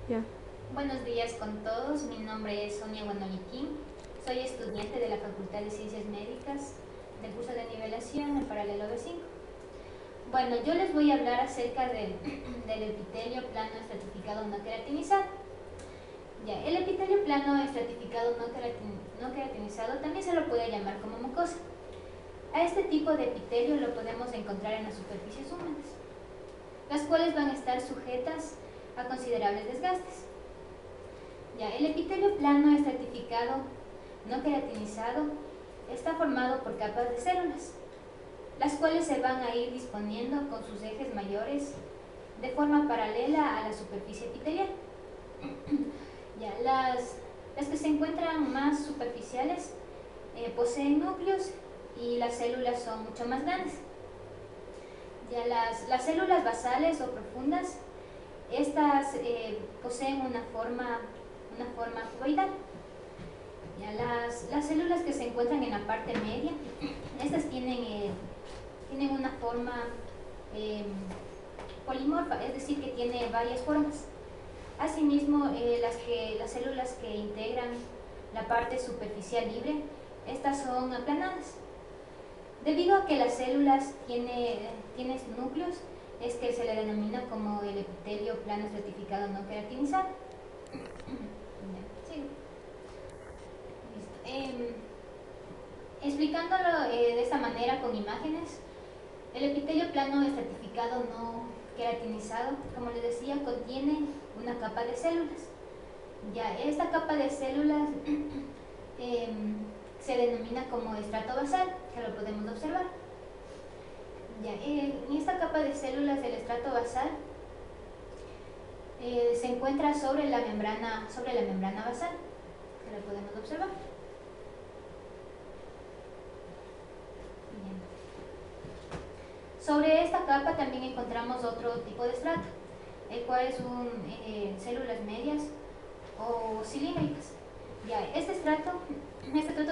Ya. Buenos días con todos, mi nombre es Sonia Guanoliquín, soy estudiante de la Facultad de Ciencias Médicas del curso de nivelación en paralelo B5. Bueno, yo les voy a hablar acerca del epitelio plano estratificado no queratinizado. Ya, el epitelio plano estratificado no queratinizado también se lo puede llamar como mucosa. A este tipo de epitelio lo podemos encontrar en las superficies húmedas, las cuales van a estar sujetas a considerables desgastes. Ya, el epitelio plano estratificado no queratinizado está formado por capas de células, las cuales se van a ir disponiendo con sus ejes mayores de forma paralela a la superficie epitelial. Ya, las que se encuentran más superficiales poseen núcleos y las células son mucho más grandes. Ya, las células basales o profundas, estas poseen una forma cuboidal. Ya, las células que se encuentran en la parte media, estas tienen una forma polimorfa, es decir, que tiene varias formas. Asimismo, las células que integran la parte superficial libre, estas son aplanadas. Debido a que las células tienen núcleos, es que se le denomina como el epitelio plano estratificado no queratinizado. Sí. Explicándolo de esta manera con imágenes, el epitelio plano estratificado no queratinizado, como les decía, contiene una capa de células. Ya, esta capa de células se denomina como estrato basal, que lo podemos observar. Ya, en esta capa de células del estrato basal se encuentra sobre la membrana basal, que lo podemos observar. Bien. Sobre esta capa también encontramos otro tipo de estrato, el cual es células medias o cilíndricas. Ya, este estrato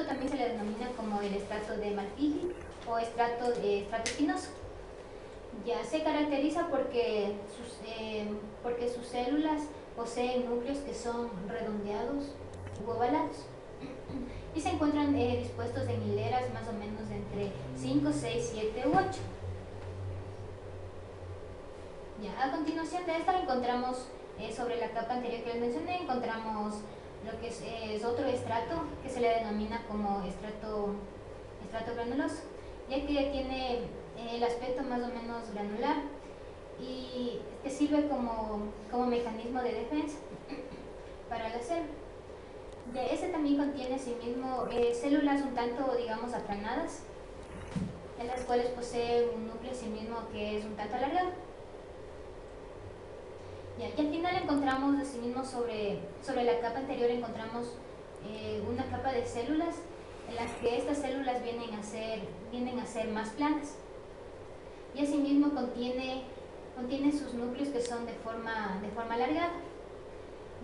también se le denomina como el estrato de Malpighi o estrato espinoso. Ya, se caracteriza porque sus células poseen núcleos que son redondeados u ovalados y se encuentran dispuestos en hileras más o menos entre 5, 6, 7 u 8. Ya, a continuación de esta encontramos sobre la capa anterior que les mencioné, encontramos lo que es otro estrato que se le denomina como estrato granuloso, ya que tiene el aspecto más o menos granular y que sirve como mecanismo de defensa para la célula. Ya, este también contiene asimismo células un tanto, digamos, aplanadas, en las cuales posee un núcleo asimismo que es un tanto alargado. Ya, y al final encontramos asimismo sobre la capa anterior encontramos una capa de células en las que estas células vienen a ser más planas. Y asimismo contiene sus núcleos que son de forma alargada.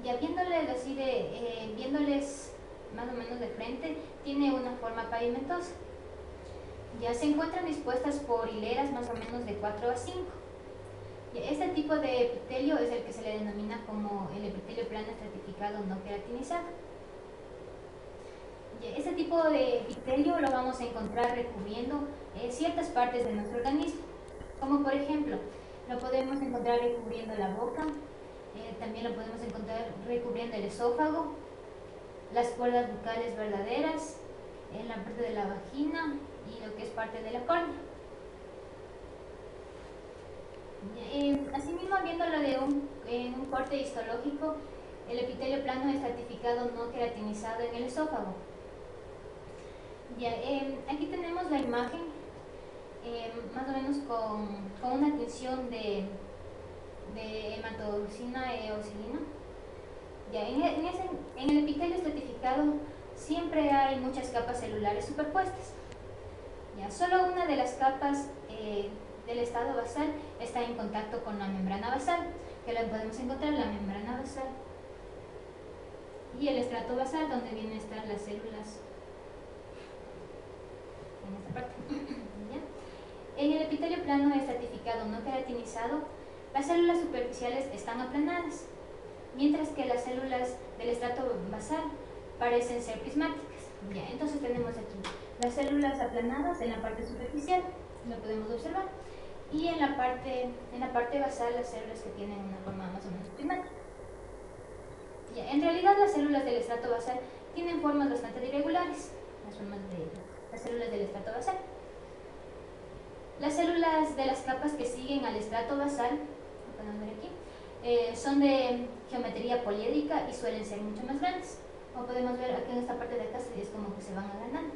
Ya viéndoles más o menos de frente, tiene una forma pavimentosa. Ya se encuentran dispuestas por hileras más o menos de 4 a 5. Este tipo de epitelio es el que se le denomina como el epitelio plano estratificado no queratinizado. Este tipo de epitelio lo vamos a encontrar recubriendo ciertas partes de nuestro organismo, como por ejemplo, lo podemos encontrar recubriendo la boca, también lo podemos encontrar recubriendo el esófago, las cuerdas bucales verdaderas, en la parte de la vagina y lo que es parte de la córnea. Asimismo, viéndolo en un corte histológico, el epitelio plano estratificado no queratinizado en el esófago. Ya, aquí tenemos la imagen, más o menos con una tinción de hematocina eosilina. Ya, en el epitelio estratificado siempre hay muchas capas celulares superpuestas. Ya, solo una de las capas del estado basal está en contacto con la membrana basal, que la podemos encontrar en la membrana basal y el estrato basal, donde vienen a estar las células en esta parte. ¿Ya? En el epitelio plano estratificado no queratinizado, las células superficiales están aplanadas, mientras que las células del estrato basal parecen ser prismáticas. Ya, entonces tenemos aquí las células aplanadas en la parte superficial, lo podemos observar, y en la parte basal las células que tienen una forma más o menos prismática. Ya, en realidad las células del estrato basal tienen formas bastante irregulares, las formas de las células del estrato basal. Las células de las capas que siguen al estrato basal, lo podemos ver aquí, son de geometría poliédrica y suelen ser mucho más grandes. Como podemos ver aquí en esta parte de acá, es como que se van agrandando.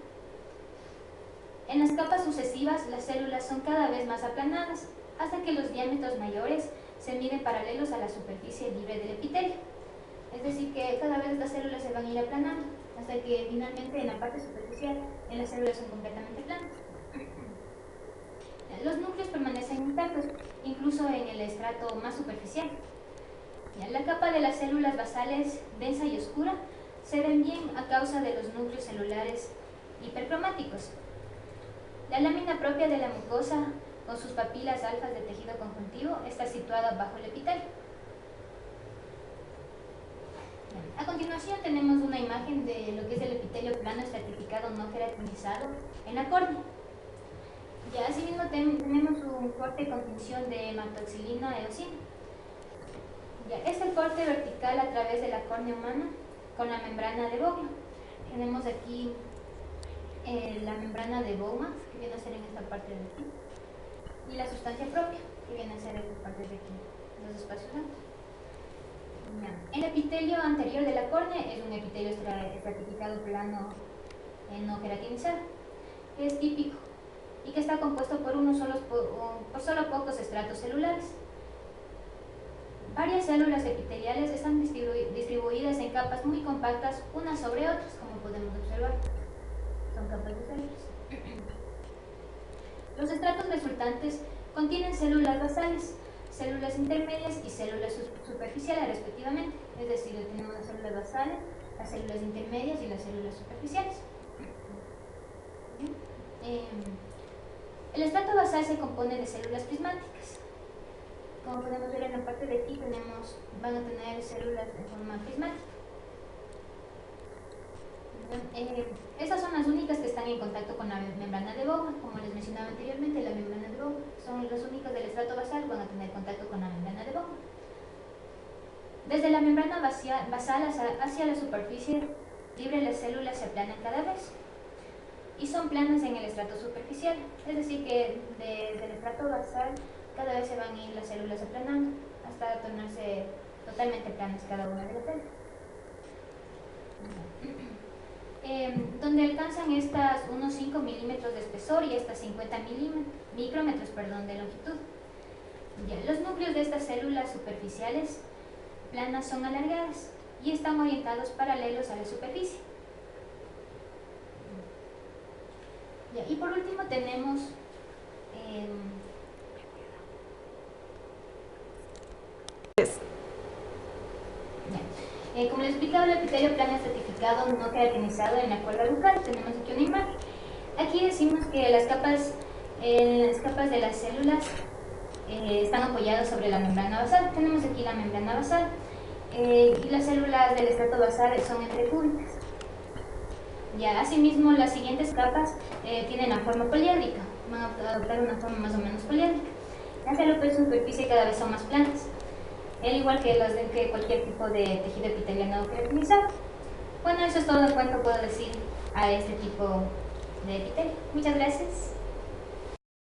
En las capas sucesivas, las células son cada vez más aplanadas, hasta que los diámetros mayores se miden paralelos a la superficie libre del epitelio. Es decir, que cada vez las células se van a ir aplanando, hasta que finalmente en la parte superficial, las células son completamente planas. Los núcleos permanecen intactos, incluso en el estrato más superficial. La capa de las células basales, densa y oscura, se ven bien a causa de los núcleos celulares hipercromáticos. La lámina propia de la mucosa, con sus papilas alfas de tejido conjuntivo, está situada bajo el epitelio. A continuación tenemos una imagen de lo que es el epitelio plano estratificado no queratinizado en la córnea. Ya, asimismo tenemos un corte con tinción de hematoxilina eosina. Ya, es el corte vertical a través de la córnea humana con la membrana de Vogel. Tenemos aquí la membrana de Bowman, que viene a ser en esta parte de aquí, y la sustancia propia, que viene a ser en esta parte de aquí, los espacios altos. El epitelio anterior de la córnea es un epitelio estratificado plano no queratinizado, que es típico y que está compuesto por solo pocos estratos celulares. Varias células epiteliales están distribuidas en capas muy compactas unas sobre otras, como podemos observar. Son capas de células. Los estratos resultantes contienen células basales, células intermedias y células superficiales respectivamente. Es decir, tenemos las células basales, las células intermedias y las células superficiales. El estrato basal se compone de células prismáticas. Como podemos ver en la parte de aquí van a tener células de forma prismática. Estas son las únicas que están en contacto con la membrana de Bowman. Como les mencionaba anteriormente, la membrana de Bowman son las únicas del estrato basal que van a tener contacto con la membrana de Bowman. Desde la membrana basal hacia la superficie libre, las células se aplanan cada vez y son planas en el estrato superficial. Es decir, que del estrato basal cada vez se van a ir las células aplanando hasta tornarse totalmente planas cada una de las células. Donde alcanzan unos 5 milímetros de espesor y hasta 50 micrómetros de longitud. Ya, los núcleos de estas células superficiales planas son alargadas y están orientados paralelos a la superficie. Ya, y por último tenemos como les explicaba, el epitelio plano estratificado no queratinizado en la cuerda bucal. Tenemos aquí una imagen. Aquí decimos que las capas de las células están apoyadas sobre la membrana basal. Tenemos aquí la membrana basal y las células del estrato basal son entrecúbicas. Ya, asimismo, las siguientes capas tienen la forma poliédrica, van a adoptar una forma más o menos poliédrica. Las células de superficie cada vez son más planas, al igual que las de cualquier tipo de tejido epiteliano queratinizado. Bueno, eso es todo en cuanto puedo decir a este tipo de epitelio. Muchas gracias.